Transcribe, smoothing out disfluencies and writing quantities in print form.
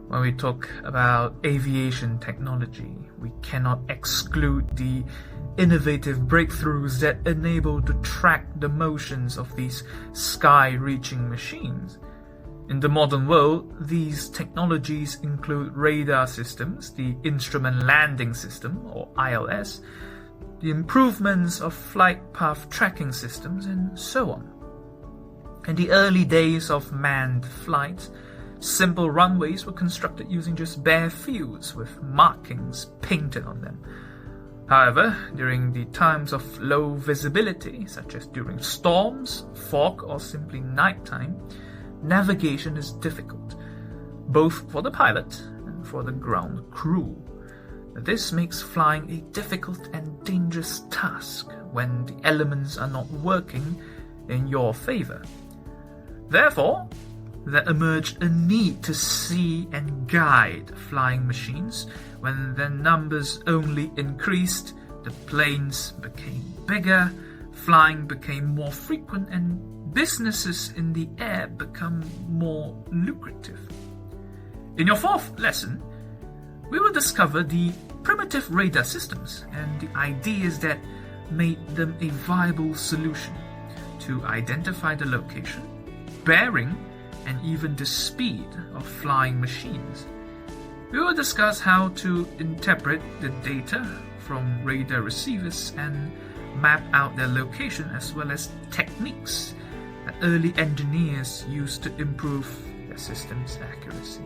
When we talk about aviation technology, we cannot exclude the innovative breakthroughs that enable to track the motions of these sky-reaching machines. In the modern world, these technologies include radar systems, the Instrument Landing System, or ILS, the improvements of flight path tracking systems, and so on. In the early days of manned flight, simple runways were constructed using just bare fields with markings painted on them. However, during the times of low visibility, such as during storms, fog, or simply nighttime, navigation is difficult, both for the pilot and for the ground crew. This makes flying a difficult and dangerous task when the elements are not working in your favor. Therefore, there emerged a need to see and guide flying machines. When their numbers only increased, the planes became bigger, flying became more frequent, and businesses in the air become more lucrative. In your fourth lesson, we will discover the primitive radar systems and the ideas that made them a viable solution to identify the location, bearing, and even the speed of flying machines. We will discuss how to interpret the data from radar receivers and map out their location, as well as techniques that early engineers used to improve their system's accuracy.